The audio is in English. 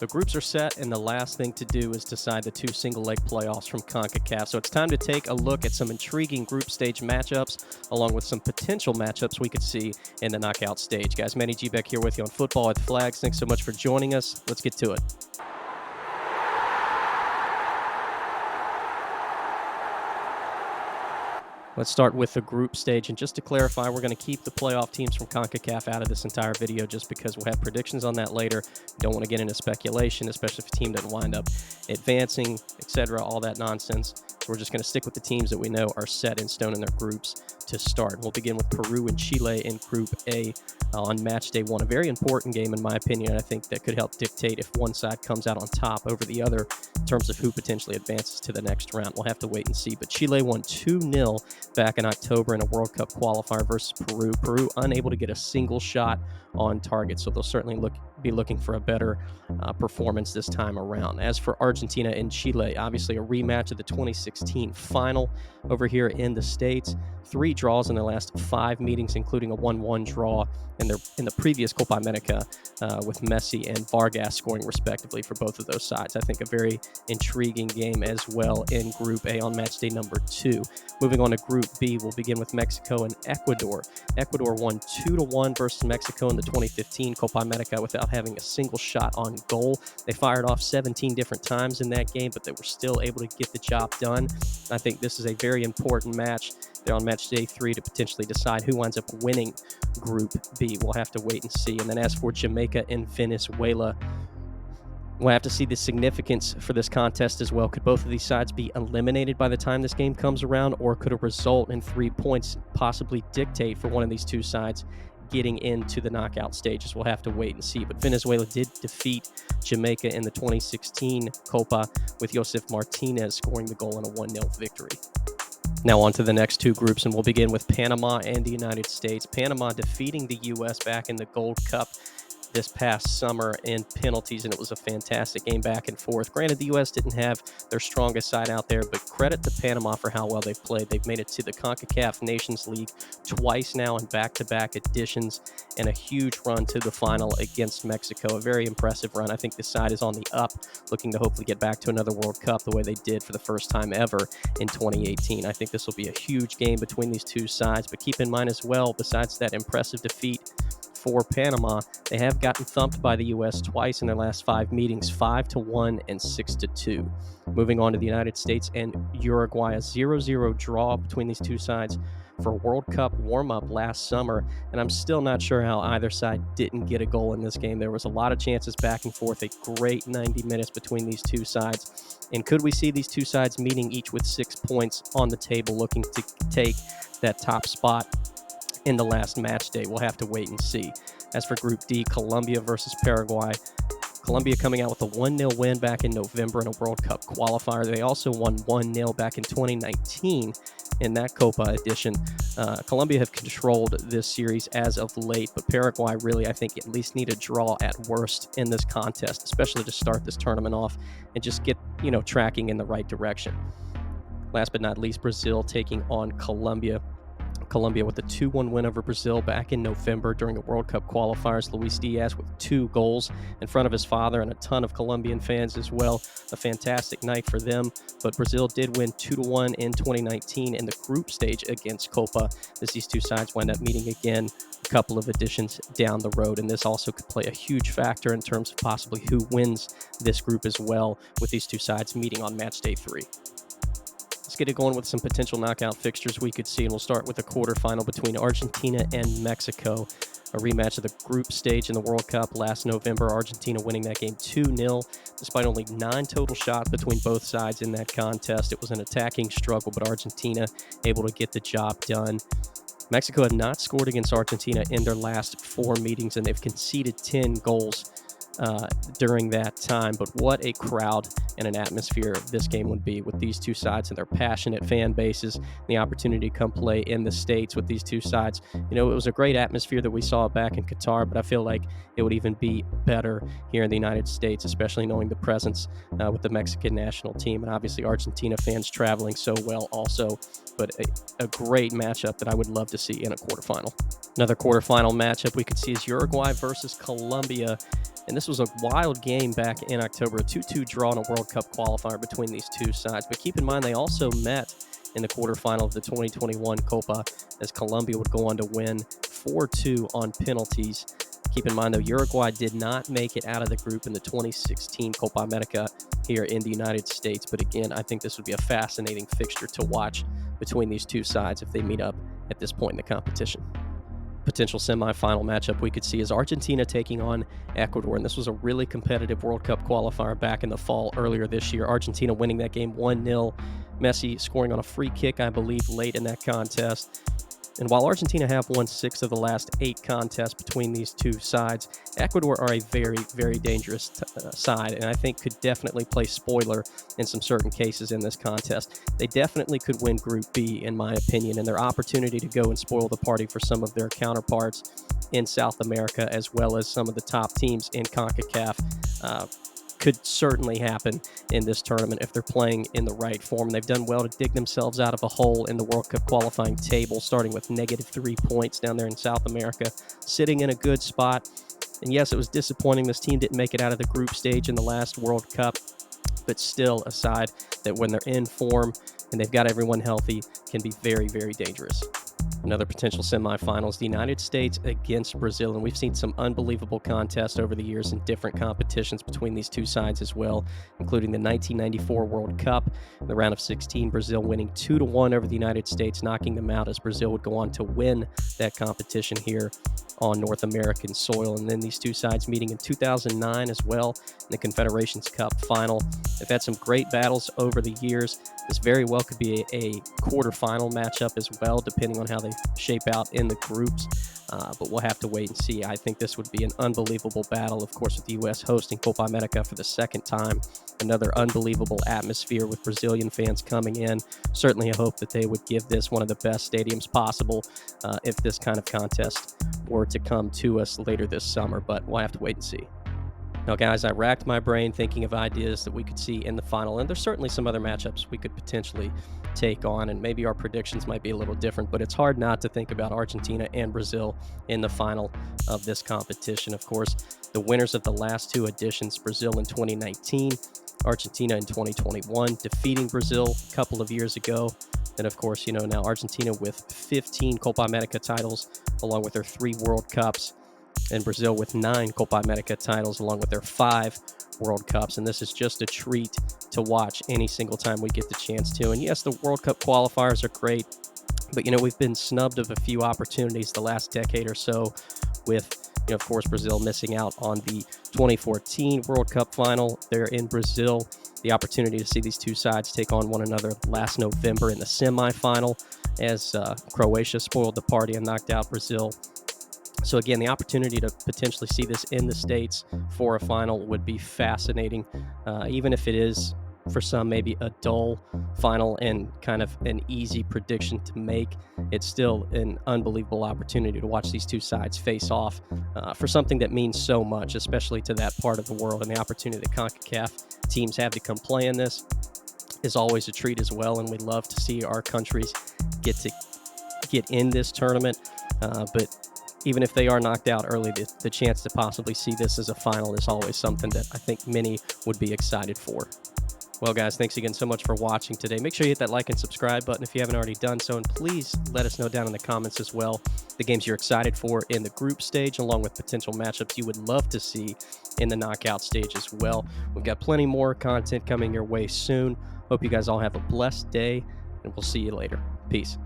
The groups are set, and the last thing to do is decide the two single-leg playoffs from CONCACAF. So it's time to take a look at some intriguing group stage matchups, along with some potential matchups we could see in the knockout stage. Guys, Manny G. Beck here with you on Football at the Flags. Thanks so much for joining us. Let's get to it. Let's start with the group stage, and just to clarify, we're going to keep the playoff teams from CONCACAF out of this entire video just because we'll have predictions on that later. Don't want to get into speculation, especially if a team doesn't wind up advancing, etc., all that nonsense. So we're just going to stick with the teams that we know are set in stone in their groups to start. We'll begin with Peru and Chile in Group A on match day one. A very important game, in my opinion. I think that could help dictate if one side comes out on top over the other in terms of who potentially advances to the next round. We'll have to wait and see. But Chile won 2-0 back in October in a World Cup qualifier versus Peru. Peru unable to get a single shot on target, so they'll certainly be looking for a better performance this time around. As for Argentina and Chile, obviously a rematch of the 2016 final over here in the States. 3 draws in the last 5 meetings, including a 1-1 draw in the previous Copa America with Messi and Vargas scoring respectively for both of those sides. I think a very intriguing game as well in Group A on match day number 2. Moving on to Group B, we'll begin with Mexico and Ecuador. Ecuador won 2-1 versus Mexico in the 2015 Copa America without having a single shot on goal. They fired off 17 different times in that game, but they were still able to get the job done. I think this is a very important match. They're on match day 3 to potentially decide who winds up winning Group B. We'll have to wait and see. And then as for Jamaica and Venezuela, we'll have to see the significance for this contest as well. Could both of these sides be eliminated by the time this game comes around, or could a result in 3 points possibly dictate for one of these two sides getting into the knockout stages? We'll have to wait and see. But Venezuela did defeat Jamaica in the 2016 Copa with Josef Martinez scoring the goal in a 1-0 victory. Now on to the next 2 groups, and we'll begin with Panama and the United States. Panama defeating the U.S. back in the Gold Cup this past summer in penalties, and it was a fantastic game back and forth. Granted, the U.S. didn't have their strongest side out there, but credit to Panama for how well they've played. They've made it to the CONCACAF Nations League twice now in back-to-back editions, and a huge run to the final against Mexico. A very impressive run. I think this side is on the up, looking to hopefully get back to another World Cup the way they did for the first time ever in 2018. I think this will be a huge game between these two sides, but keep in mind as well, besides that impressive defeat for Panama, they have gotten thumped by the U.S. twice in their last 5 meetings, 5-1 and 6-2. Moving on to the United States and Uruguay, a 0-0 draw between these two sides for World Cup warm-up last summer, and I'm still not sure how either side didn't get a goal in this game. There was a lot of chances back and forth, a great 90 minutes between these two sides. And could we see these two sides meeting each with 6 points on the table, looking to take that top spot in the last match day? We'll have to wait and see. As for Group D, Colombia versus Paraguay. Colombia coming out with a 1-0 win back in November in a World Cup qualifier. They also won 1-0 back in 2019 in that Copa edition. Colombia have controlled this series as of late, but Paraguay really, I think, at least need a draw at worst in this contest, especially to start this tournament off and just get, tracking in the right direction. Last but not least, Brazil taking on Colombia. Colombia with a 2-1 win over Brazil back in November during the World Cup qualifiers. Luis Diaz with 2 goals in front of his father and a ton of Colombian fans as well. A fantastic night for them, but Brazil did win 2-1 in 2019 in the group stage against Copa, as these two sides wind up meeting again a couple of editions down the road, and this also could play a huge factor in terms of possibly who wins this group as well, with these two sides meeting on match day 3. Let's get it going with some potential knockout fixtures we could see, and we'll start with the quarterfinal between Argentina and Mexico. A rematch of the group stage in the World Cup last November. Argentina winning that game 2-0, despite only 9 total shots between both sides in that contest. It was an attacking struggle, but Argentina able to get the job done. Mexico had not scored against Argentina in their last 4 meetings, and they've conceded 10 goals during that time. But what a crowd and an atmosphere this game would be with these two sides and their passionate fan bases, and the opportunity to come play in the States with these two sides. It was a great atmosphere that we saw back in Qatar, but I feel like it would even be better here in the United States, especially knowing the presence with the Mexican national team, and obviously Argentina fans traveling so well also. But a great matchup that I would love to see in a quarterfinal. Another quarterfinal matchup we could see is Uruguay versus Colombia. And this This was a wild game back in October, a 2-2 draw in a World Cup qualifier between these two sides. But keep in mind, they also met in the quarterfinal of the 2021 Copa, as Colombia would go on to win 4-2 on penalties. Keep in mind, though, Uruguay did not make it out of the group in the 2016 Copa America here in the United States. But again, I think this would be a fascinating fixture to watch between these two sides if they meet up at this point in the competition. Potential semifinal matchup we could see is Argentina taking on Ecuador, and this was a really competitive World Cup qualifier back in the fall earlier this year. Argentina winning that game 1-0, Messi scoring on a free kick, I believe, late in that contest. And while Argentina have won 6 of the last 8 contests between these two sides, Ecuador are a very, very dangerous side, and I think could definitely play spoiler in some certain cases in this contest. They definitely could win Group B, in my opinion, and their opportunity to go and spoil the party for some of their counterparts in South America, as well as some of the top teams in CONCACAF, could certainly happen in this tournament if they're playing in the right form. They've done well to dig themselves out of a hole in the World Cup qualifying table, starting with -3 points down there in South America, sitting in a good spot. And yes, it was disappointing this team didn't make it out of the group stage in the last World Cup, but still a side that when they're in form and they've got everyone healthy can be very, very dangerous. Another potential semifinals, the United States against Brazil, and we've seen some unbelievable contests over the years in different competitions between these two sides as well, including the 1994 World Cup. In the round of 16, Brazil winning 2-1 over the United States, knocking them out as Brazil would go on to win that competition here on North American soil. And then these two sides meeting in 2009 as well in the Confederations Cup final. They've had some great battles over the years. This very well could be a quarterfinal matchup as well, depending on how they shape out in the groups. But we'll have to wait and see. I think this would be an unbelievable battle, of course, with the U.S. hosting Copa America for the second time. Another unbelievable atmosphere with Brazilian fans coming in. Certainly a hope that they would give this one of the best stadiums possible if this kind of contest were to come to us later this summer. But we'll have to wait and see. Now, guys, I racked my brain thinking of ideas that we could see in the final, and there's certainly some other matchups we could potentially take on, and maybe our predictions might be a little different, but it's hard not to think about Argentina and Brazil in the final of this competition. Of course, the winners of the last 2 editions, Brazil in 2019, Argentina in 2021, defeating Brazil a couple of years ago. And of course, now Argentina with 15 Copa America titles, along with their 3 World Cups, and Brazil with 9 Copa America titles along with their 5 World Cups. And this is just a treat to watch any single time we get the chance to. And yes, the World Cup qualifiers are great, but we've been snubbed of a few opportunities the last decade or so with, of course, Brazil missing out on the 2014 World Cup final there in Brazil. The opportunity to see these two sides take on one another last November in the semifinal as Croatia spoiled the party and knocked out Brazil. So again, the opportunity to potentially see this in the States for a final would be fascinating, even if it is, for some, maybe a dull final and kind of an easy prediction to make. It's still an unbelievable opportunity to watch these two sides face off for something that means so much, especially to that part of the world. And the opportunity that CONCACAF teams have to come play in this is always a treat as well, and we'd love to see our countries get in this tournament. But even if they are knocked out early, the chance to possibly see this as a final is always something that I think many would be excited for. Well, guys, thanks again so much for watching today. Make sure you hit that like and subscribe button if you haven't already done so, and please let us know down in the comments as well the games you're excited for in the group stage, along with potential matchups you would love to see in the knockout stage as well. We've got plenty more content coming your way soon. Hope you guys all have a blessed day, and we'll see you later. Peace.